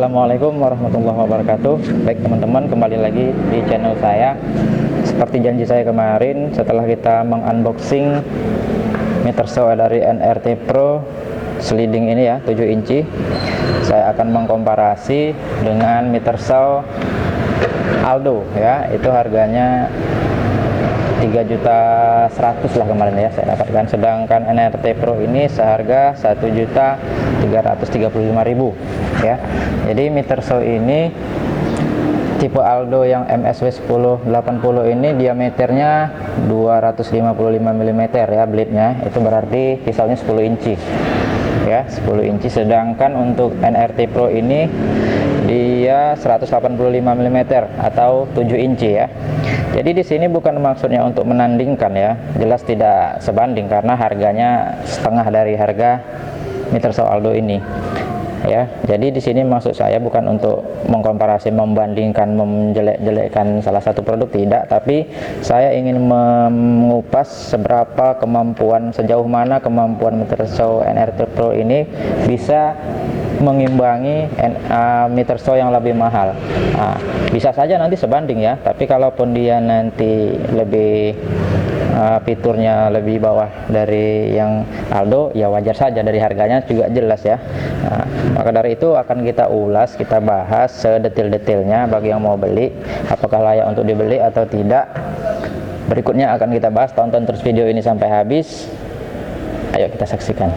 Assalamualaikum warahmatullahi wabarakatuh. Baik teman-teman, kembali lagi di channel saya. Seperti janji saya kemarin, setelah kita mengunboxing meter show dari NRT Pro sliding ini ya, 7 inci, saya akan mengkomparasi dengan meter show Aldo ya. Itu harganya 3.100.000 lah kemarin ya saya dapatkan, sedangkan NRT Pro ini seharga 1.335.000 ya. Jadi meter show ini tipe Aldo yang MSW 1080 ini diameternya 255 mm ya, blade-nya itu berarti pisaunya 10 inci ya, 10 inci. Sedangkan untuk NRT Pro ini dia 185 mm atau 7 inci ya. Jadi di sini bukan maksudnya untuk menandingkan ya, jelas tidak sebanding karena harganya setengah dari harga meter show Aldo ini ya. Jadi di sini maksud saya bukan untuk mengkomparasi, membandingkan, menjelek-jelekkan salah satu produk, tidak, tapi saya ingin mengupas seberapa kemampuan, sejauh mana kemampuan meter show NRT Pro ini bisa mengimbangi meter show yang lebih mahal. Bisa saja nanti sebanding ya, tapi kalaupun dia nanti lebih fiturnya lebih bawah dari yang Aldo, ya wajar saja, dari harganya juga jelas ya. Maka dari itu akan kita ulas, kita bahas sedetil-detilnya bagi yang mau beli, apakah layak untuk dibeli atau tidak. Berikutnya akan kita bahas, tonton terus video ini sampai habis. Ayo kita saksikan.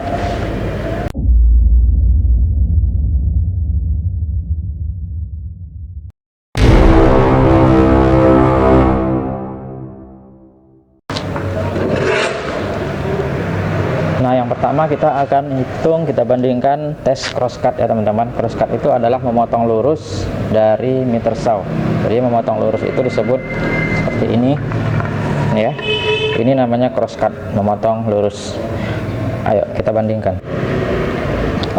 Nah, yang pertama kita akan hitung, kita bandingkan tes crosscut ya teman-teman. Crosscut itu adalah memotong lurus dari meter show. Jadi memotong lurus itu disebut seperti ini ya. Ini namanya crosscut, memotong lurus. Ayo kita bandingkan.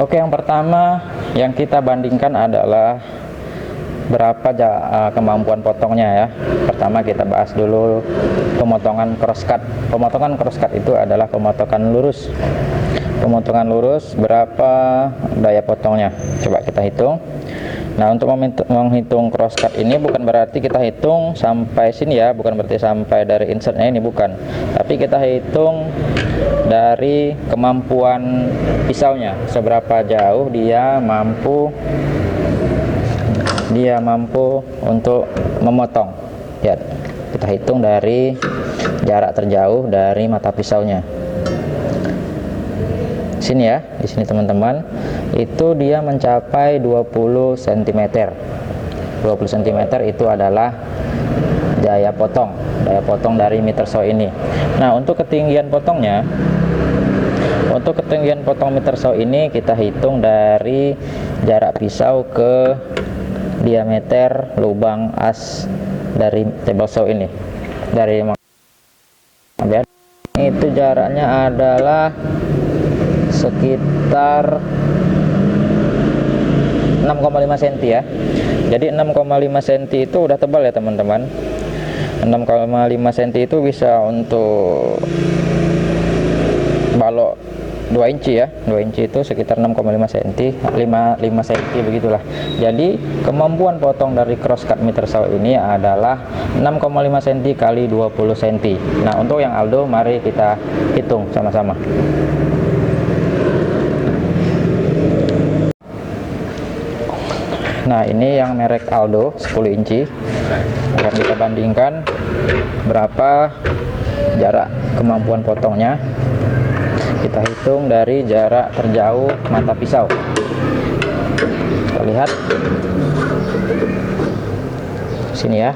Oke, yang pertama yang kita bandingkan adalah berapa kemampuan potongnya ya. Pertama kita bahas dulu pemotongan crosscut. Pemotongan crosscut itu adalah pemotongan lurus. Pemotongan lurus berapa daya potongnya? Coba kita hitung. Nah, untuk menghitung crosscut ini bukan berarti kita hitung sampai sini ya, bukan berarti sampai dari insertnya ini, bukan. Tapi kita hitung dari kemampuan pisaunya, seberapa jauh dia mampu untuk memotong ya. Kita hitung dari jarak terjauh dari mata pisaunya. Sini ya, di sini teman-teman, itu dia mencapai 20 cm. 20 cm itu adalah daya potong dari meter show ini. Nah, untuk ketinggian potongnya, untuk ketinggian potong meter show ini kita hitung dari jarak pisau ke diameter lubang as dari table saw ini. Dari itu jaraknya adalah sekitar 6,5 cm ya. Jadi 6,5 cm itu udah tebal ya teman-teman. 6,5 cm itu bisa untuk balok 2 inci ya. 2 inci itu sekitar 6,5 cm, 5 cm begitulah. Jadi kemampuan potong dari crosscut meter show ini adalah 6,5 cm kali 20 cm. Nah, untuk yang Aldo mari kita hitung sama-sama. Nah, ini yang merek Aldo 10 inci. Akan kita bandingkan berapa jarak kemampuan potongnya. Kita hitung dari jarak terjauh mata pisau. Kita lihat sini ya,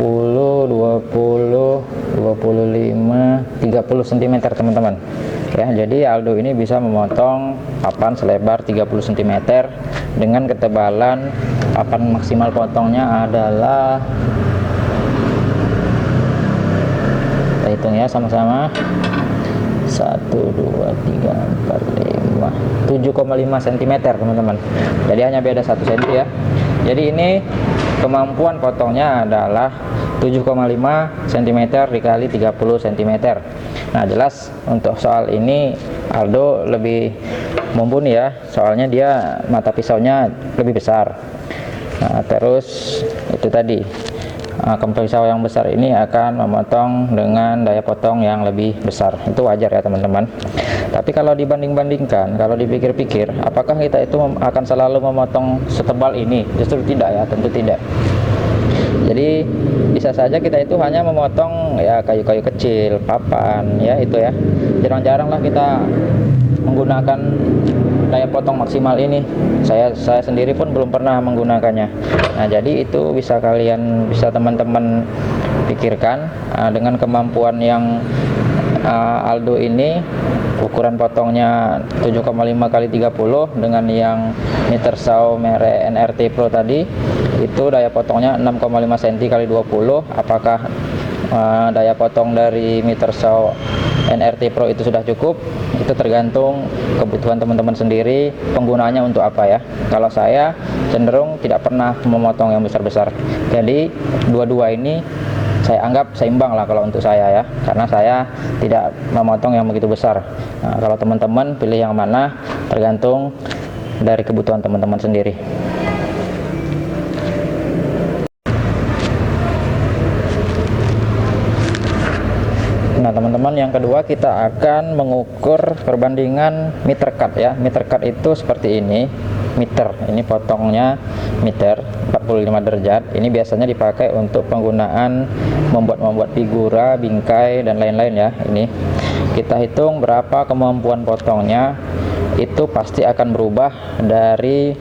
10, 20, 25, 30 cm teman-teman ya. Jadi Aldo ini bisa memotong papan selebar 30 cm dengan ketebalan papan maksimal potongnya adalah, kita hitung ya sama-sama, 1, 2, 3, 4, 5, 7,5 cm teman-teman. Jadi hanya beda 1 cm ya. Jadi ini kemampuan potongnya adalah 7,5 cm dikali 30 cm. Nah, jelas untuk soal ini Aldo lebih mumpuni ya, soalnya dia mata pisaunya lebih besar. Nah, terus itu tadi, pisau yang besar ini akan memotong dengan daya potong yang lebih besar. Itu wajar ya teman-teman. Tapi kalau dibanding-bandingkan, kalau dipikir-pikir, apakah kita itu akan selalu memotong setebal ini? Justru tidak ya, tentu tidak. Jadi bisa saja kita itu hanya memotong ya kayu-kayu kecil, papan ya, itu ya. Jarang-jarang lah kita menggunakan daya potong maksimal ini. Saya sendiri pun belum pernah menggunakannya. Nah, jadi itu bisa teman-teman pikirkan dengan kemampuan yang Aldo ini, ukuran potongnya 7,5 kali 30 dengan yang meter saw merek NRT Pro tadi, itu daya potongnya 6,5 cm kali 20. Apakah daya potong dari meter saw NRT Pro itu sudah cukup? Itu tergantung kebutuhan teman-teman sendiri, penggunaannya untuk apa ya. Kalau saya cenderung tidak pernah memotong yang besar-besar, jadi dua-dua ini saya anggap seimbang lah kalau untuk saya ya, karena saya tidak memotong yang begitu besar. Nah, kalau teman-teman pilih yang mana tergantung dari kebutuhan teman-teman sendiri. Nah teman-teman, yang kedua kita akan mengukur perbandingan meter cut ya. Meter cut itu seperti ini, meter, ini potongnya meter 45 derajat. Ini biasanya dipakai untuk penggunaan membuat figura, bingkai dan lain-lain ya. Ini kita hitung berapa kemampuan potongnya, itu pasti akan berubah dari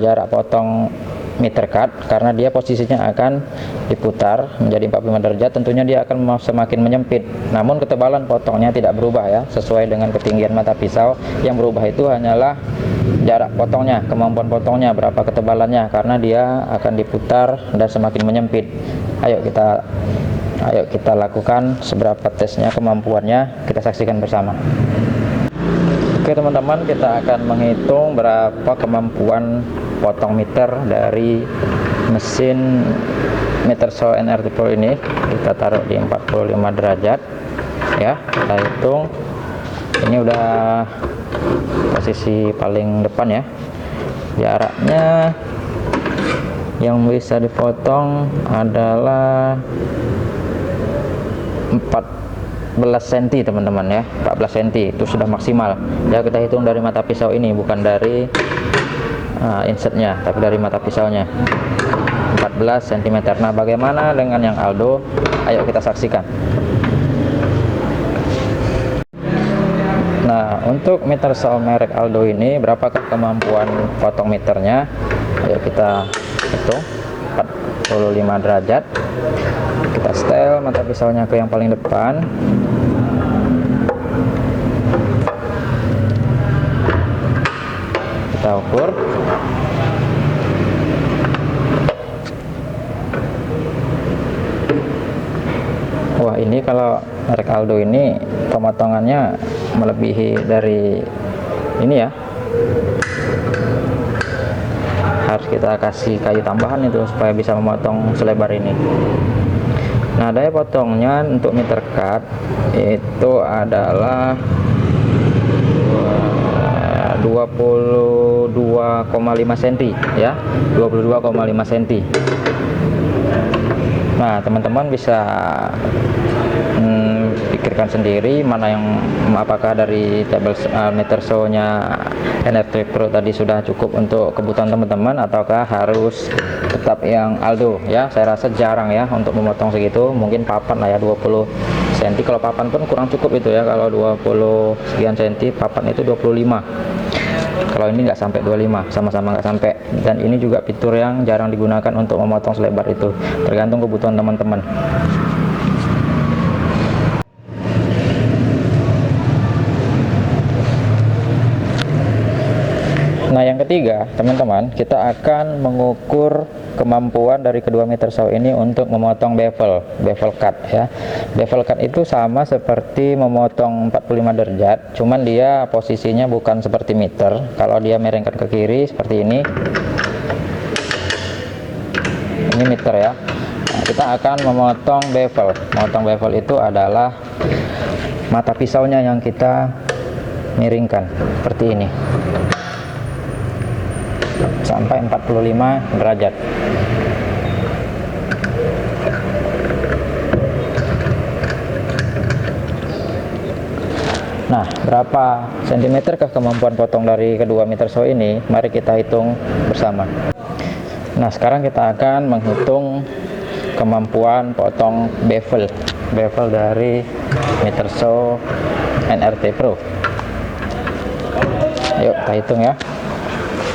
jarak potong meter cut, karena dia posisinya akan diputar menjadi 45 derajat. Tentunya dia akan semakin menyempit, namun ketebalan potongnya tidak berubah ya, sesuai dengan ketinggian mata pisau. Yang berubah itu hanyalah jarak potongnya, kemampuan potongnya, berapa ketebalannya, karena dia akan diputar dan semakin menyempit. Ayo kita lakukan seberapa tesnya kemampuannya, kita saksikan bersama. Oke teman-teman, kita akan menghitung berapa kemampuan potong meter dari mesin meter saw NRT Pro ini. Kita taruh di 45 derajat ya, kita hitung. Ini udah posisi paling depan ya. Jaraknya yang bisa dipotong adalah 14 cm teman-teman ya, 14 cm itu sudah maksimal ya. Kita hitung dari mata pisau ini, bukan dari insertnya, tapi dari mata pisaunya, 14 cm. Nah bagaimana dengan yang Aldo? Ayo kita saksikan. Nah untuk meter saw merek Aldo ini, berapakah kemampuan potong meternya? Ayo kita hitung. 45 derajat, kita setel mata pisaunya ke yang paling depan. Kita ukur. Wah, ini kalau merek Aldo ini pemotongannya melebihi dari ini ya. Harus kita kasih kayu tambahan itu supaya bisa memotong selebar ini. Nah daya potongnya untuk meter cut itu adalah 22,5 cm ya, 22,5 cm. Nah teman-teman bisa pikirkan sendiri mana yang, apakah dari tabel meter saw nya NRT Pro tadi sudah cukup untuk kebutuhan teman-teman, ataukah harus tetap yang Aldo ya. Saya rasa jarang ya untuk memotong segitu, mungkin papan lah ya, 20 cm. Kalau papan pun kurang cukup itu ya, kalau 20 sekian cm, papan itu 25. Kalau ini nggak sampai 25, sama-sama nggak sampai. Dan ini juga fitur yang jarang digunakan untuk memotong selebar itu, tergantung kebutuhan teman-teman. Nah yang ketiga teman-teman, kita akan mengukur kemampuan dari kedua meter saw ini untuk memotong bevel cut ya. Bevel cut itu sama seperti memotong 45 derajat, cuman dia posisinya bukan seperti meter. Kalau dia merengkat ke kiri seperti ini meter ya. Nah, kita akan memotong bevel. Memotong bevel itu adalah mata pisaunya yang kita miringkan seperti ini sampai 45 derajat. Nah, berapa sentimeter kah kemampuan potong dari kedua meter saw ini? Mari kita hitung bersama. Nah, sekarang kita akan menghitung kemampuan potong bevel dari meter saw NRT Pro. Yuk kita hitung ya.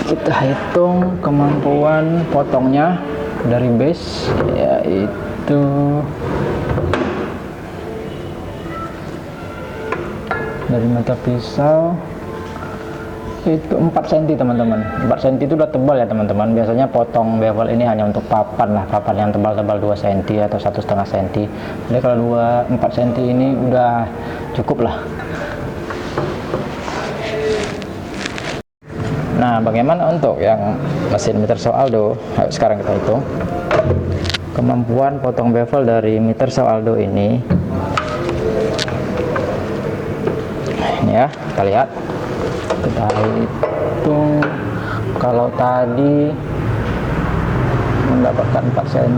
Kita hitung kemampuan potongnya dari base, yaitu dari mata pisau itu 4 cm teman-teman. 4 cm itu udah tebal ya teman-teman. Biasanya potong bevel ini hanya untuk papan lah, papan yang tebal-tebal 2 cm atau 1,5 cm. Jadi kalau 4 cm ini udah cukup lah. Nah, bagaimana untuk yang mesin meter saw Aldo? Ayo sekarang kita hitung kemampuan potong bevel dari meter saw Aldo ini. Ini ya, kita lihat, kita hitung. Kalau tadi mendapatkan 4 cm,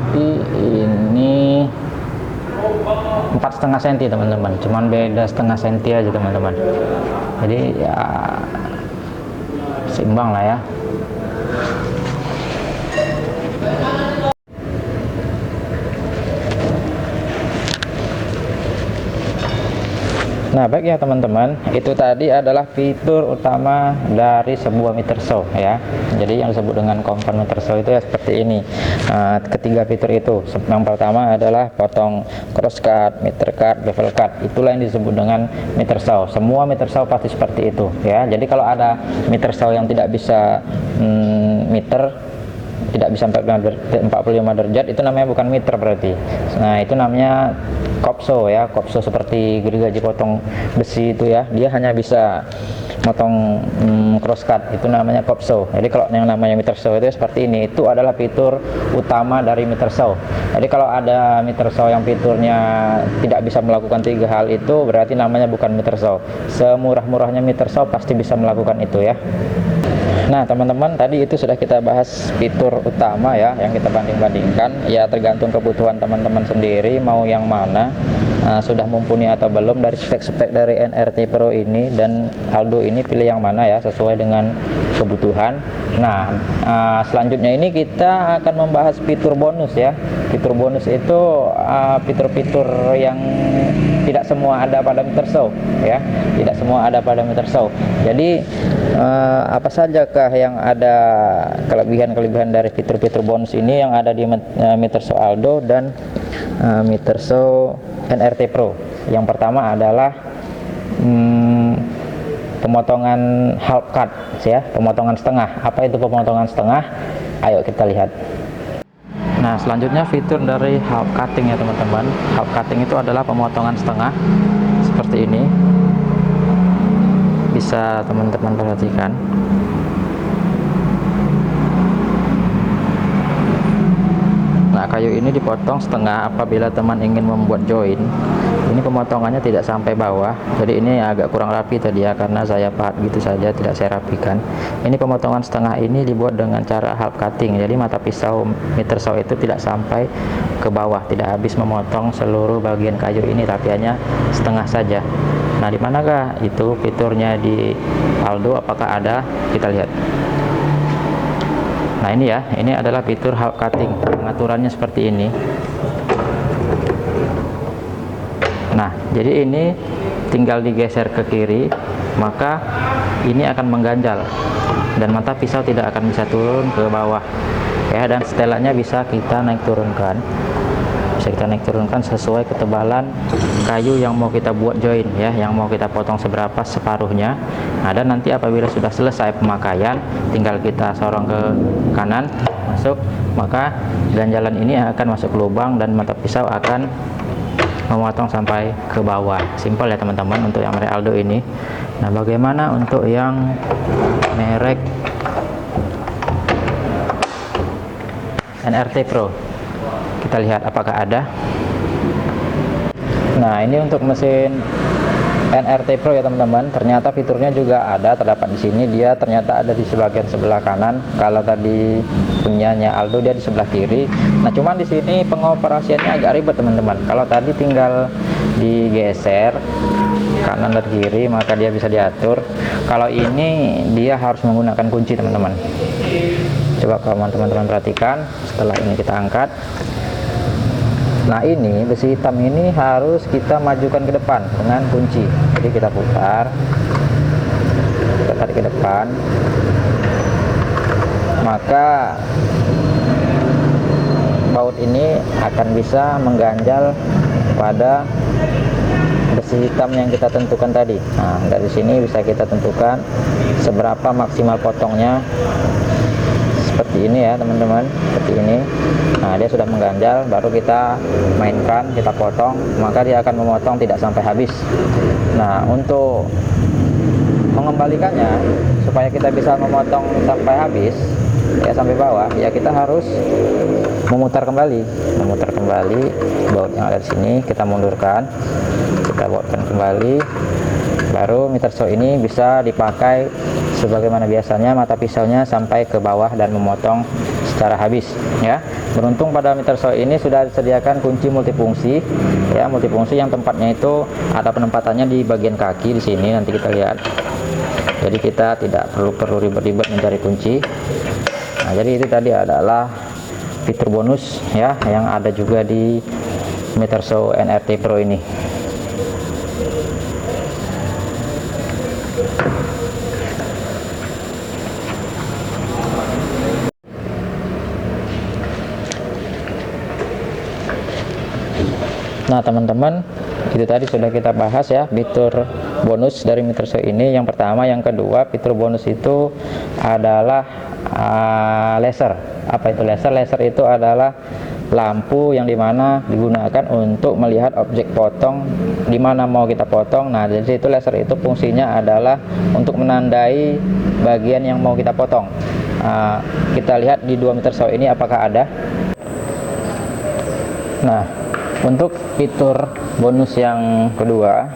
ini 4,5 cm teman-teman, cuman beda setengah senti aja teman-teman. Jadi ya seimbang lah ya. Nah, baik ya teman-teman, itu tadi adalah fitur utama dari sebuah meter saw ya. Jadi yang disebut dengan komponen meter saw itu ya seperti ini. Ketiga fitur itu, yang pertama adalah potong cross cut, meter cut, bevel cut. Itulah yang disebut dengan meter saw. Semua meter saw pasti seperti itu ya. Jadi kalau ada meter saw yang tidak bisa tidak bisa 45 derajat, itu namanya bukan meter berarti. Nah, itu namanya kopso ya. Kopso seperti gergaji potong besi itu ya, dia hanya bisa motong cross cut, itu namanya kopso. Jadi kalau yang namanya meter saw itu seperti ini, itu adalah fitur utama dari meter saw. Jadi kalau ada meter saw yang fiturnya tidak bisa melakukan 3 hal itu, berarti namanya bukan meter saw. Semurah-murahnya meter saw pasti bisa melakukan itu ya. Nah teman-teman, tadi itu sudah kita bahas fitur utama ya, yang kita banding-bandingkan. Ya tergantung kebutuhan teman-teman sendiri mau yang mana, sudah mumpuni atau belum dari spek-spek dari NRT Pro ini dan Aldo ini, pilih yang mana ya sesuai dengan kebutuhan. Nah selanjutnya ini kita akan membahas fitur bonus ya. Fitur bonus itu fitur-fitur yang tidak semua ada pada meter saw ya, tidak semua ada pada meter saw. Jadi apa sajakah yang ada kelebihan-kelebihan dari fitur-fitur bonus ini yang ada di meter saw Aldo dan meter saw NRT Pro? Yang pertama adalah pemotongan half cut ya, pemotongan setengah. Apa itu pemotongan setengah? Ayo kita lihat. Nah selanjutnya fitur dari half cutting ya teman-teman. Half cutting itu adalah pemotongan setengah seperti ini, bisa teman-teman perhatikan. Nah kayu ini dipotong setengah apabila teman ingin membuat join. Ini pemotongannya tidak sampai bawah, jadi ini agak kurang rapi tadi ya, karena saya pahat gitu saja, tidak saya rapikan. Ini pemotongan setengah ini dibuat dengan cara half cutting, jadi mata pisau meter saw itu tidak sampai ke bawah, tidak habis memotong seluruh bagian kayu ini, tapi hanya setengah saja. Nah di manakah itu fiturnya di Aldo, apakah ada? Kita lihat. Nah ini ya, ini adalah fitur half cutting, pengaturannya seperti ini. Nah jadi ini tinggal digeser ke kiri, maka ini akan mengganjal dan mata pisau tidak akan bisa turun ke bawah ya, dan setelannya bisa kita naik turunkan, sesuai ketebalan kayu yang mau kita buat join ya, yang mau kita potong seberapa separuhnya. Nah dan nanti apabila sudah selesai pemakaian, tinggal kita sorong ke kanan, masuk, maka ganjalan ini akan masuk ke lubang dan mata pisau akan memotong sampai ke bawah. Simpel ya teman-teman untuk yang merek Aldo ini. Nah bagaimana untuk yang merek NRT Pro? Kita lihat apakah ada. Nah ini untuk mesin NRT Pro ya teman-teman. Ternyata fiturnya juga ada terdapat di sini. Dia ternyata ada di sebagian sebelah kanan. Kalau tadi punyanya Aldo dia di sebelah kiri. Nah, cuman di sini pengoperasiannya agak ribet teman-teman. Kalau tadi tinggal digeser kanan dan kiri maka dia bisa diatur. Kalau ini dia harus menggunakan kunci teman-teman. Coba kalau teman-teman perhatikan, setelah ini kita angkat. Nah, ini besi hitam ini harus kita majukan ke depan dengan kunci. Jadi kita putar, kita tarik ke depan, maka baut ini akan bisa mengganjal pada besi hitam yang kita tentukan tadi. Nah, dari sini bisa kita tentukan seberapa maksimal potongnya. Seperti ini ya teman-teman, seperti ini. Nah, dia sudah mengganjal, baru kita mainkan, kita potong, maka dia akan memotong tidak sampai habis. Nah, untuk mengembalikannya supaya kita bisa memotong sampai habis ya, sampai bawah ya, kita harus memutar kembali baut yang ada di sini. Kita mundurkan, kita bautkan kembali, baru meter saw ini bisa dipakai sebagaimana biasanya, mata pisaunya sampai ke bawah dan memotong secara habis ya. Beruntung pada meter saw ini sudah disediakan kunci multifungsi ya, multifungsi yang tempatnya itu ada penempatannya di bagian kaki di sini, nanti kita lihat. Jadi kita tidak perlu ribet-ribet mencari kunci. Nah, jadi itu tadi adalah fitur bonus ya yang ada juga di meter saw NRT Pro ini. Nah teman-teman, itu tadi sudah kita bahas ya fitur bonus dari meter saw ini. Yang pertama, yang kedua, fitur bonus itu adalah laser. Apa itu laser? Laser itu adalah lampu yang dimana digunakan untuk melihat objek potong di mana mau kita potong. Nah, jadi itu laser itu fungsinya adalah untuk menandai bagian yang mau kita potong. Kita lihat di 2 meter saw ini apakah ada. Nah, untuk fitur bonus yang kedua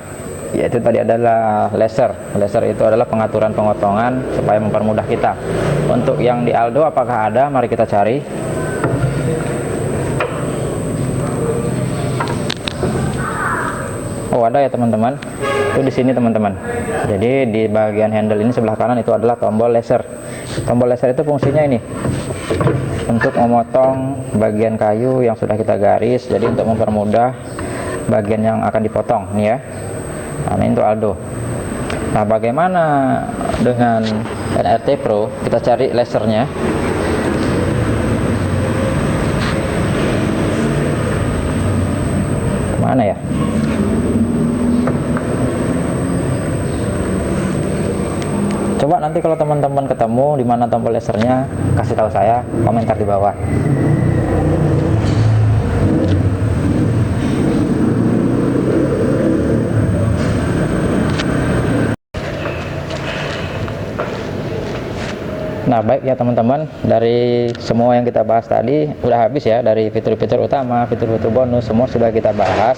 yaitu tadi adalah laser. Laser itu adalah pengaturan pengotongan supaya mempermudah kita. Untuk yang di Aldo apakah ada? Mari kita cari. Oh, ada ya teman-teman. Itu di sini teman-teman. Jadi di bagian handle ini sebelah kanan itu adalah tombol laser. Tombol laser itu fungsinya ini untuk memotong bagian kayu yang sudah kita garis, jadi untuk mempermudah bagian yang akan dipotong nih ya. Nah, ini untuk Aldo. Nah, bagaimana dengan NRT Pro? Kita cari lasernya. Mana ya? Coba nanti kalau teman-teman ketemu di mana tombol lasernya, kasih tahu saya, komentar di bawah. Nah, baik ya teman-teman, dari semua yang kita bahas tadi udah habis ya, dari fitur-fitur utama, fitur-fitur bonus, semua sudah kita bahas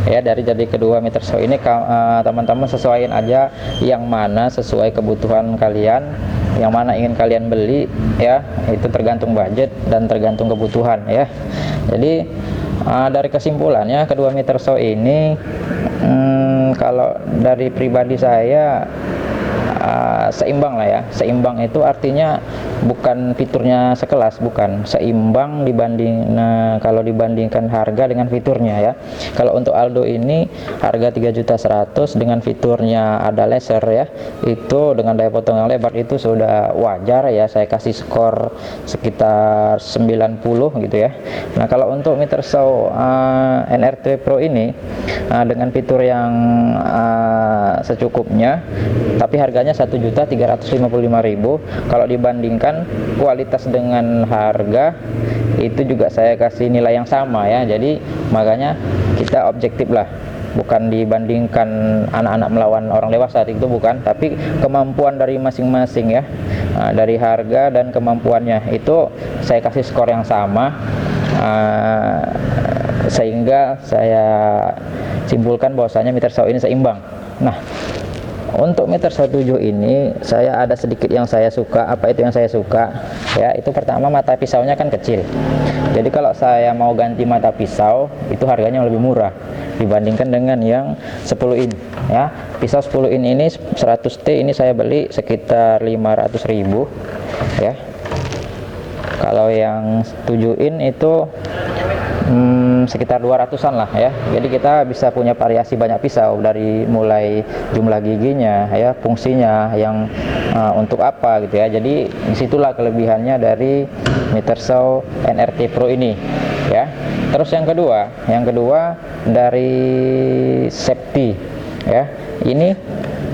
ya. Dari jadi kedua meter saw ini teman-teman sesuaiin aja yang mana sesuai kebutuhan kalian, yang mana ingin kalian beli ya, itu tergantung budget dan tergantung kebutuhan ya. Jadi dari kesimpulannya, kedua meter saw ini kalau dari pribadi saya seimbang lah ya. Seimbang itu artinya bukan fiturnya sekelas, bukan, seimbang kalau dibandingkan harga dengan fiturnya ya. Kalau untuk Aldo ini harga 3.100.000 dengan fiturnya ada laser ya, itu dengan daya potong yang lebar itu sudah wajar ya, saya kasih skor sekitar 90 gitu ya. Nah, kalau untuk meter saw NRT Pro ini dengan fitur yang secukupnya, tapi harganya 1.355.000. Kalau dibandingkan kualitas dengan harga, itu juga saya kasih nilai yang sama ya. Jadi makanya kita objektif lah, bukan dibandingkan anak-anak melawan orang dewasa, itu bukan, tapi kemampuan dari masing-masing ya. Dari harga dan kemampuannya itu saya kasih skor yang sama, sehingga saya simpulkan bahwasanya meter saw ini seimbang Nah, untuk meter 17 ini saya ada sedikit yang saya suka. Apa itu yang saya suka? Ya, itu pertama mata pisaunya kan kecil. Jadi kalau saya mau ganti mata pisau itu harganya lebih murah dibandingkan dengan yang 10 in ya. Pisau 10 in ini 100T ini saya beli sekitar 500.000 ya. Kalau yang 7 in itu sekitar 200-an lah ya. Jadi kita bisa punya variasi banyak pisau, dari mulai jumlah giginya ya, fungsinya yang untuk apa gitu ya. Jadi disitulah kelebihannya dari meter saw NRT Pro ini ya. Terus yang kedua dari safety ya. Ini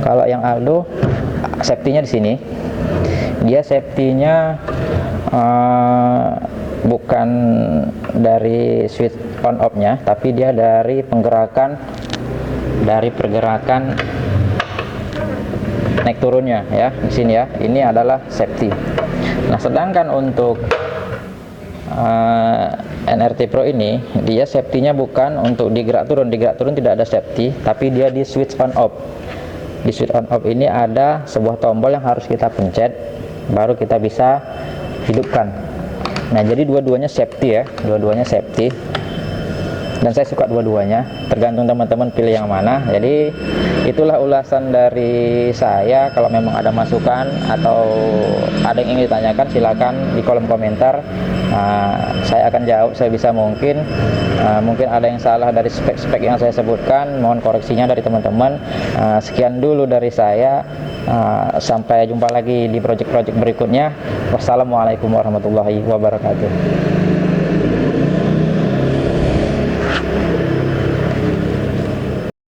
kalau yang Aldo safety-nya di sini, dia safety-nya bukan dari switch on off nya, tapi dia dari pergerakan naik turunnya ya. Di sini ya, ini adalah safety. Nah, sedangkan untuk NRT Pro ini, dia safety-nya bukan untuk digerak turun tidak ada safety, tapi dia di switch on off. Di switch on off ini ada sebuah tombol yang harus kita pencet baru kita bisa hidupkan. Nah, jadi dua-duanya safety ya, dua-duanya safety. Dan saya suka dua-duanya, tergantung teman-teman pilih yang mana. Jadi itulah ulasan dari saya. Kalau memang ada masukan atau ada yang ingin ditanyakan, silakan di kolom komentar. Saya akan jawab sebisa mungkin. Mungkin ada yang salah dari spek-spek yang saya sebutkan, mohon koreksinya dari teman-teman. Sekian dulu dari saya. Sampai jumpa lagi di project-project berikutnya. Wassalamualaikum warahmatullahi wabarakatuh.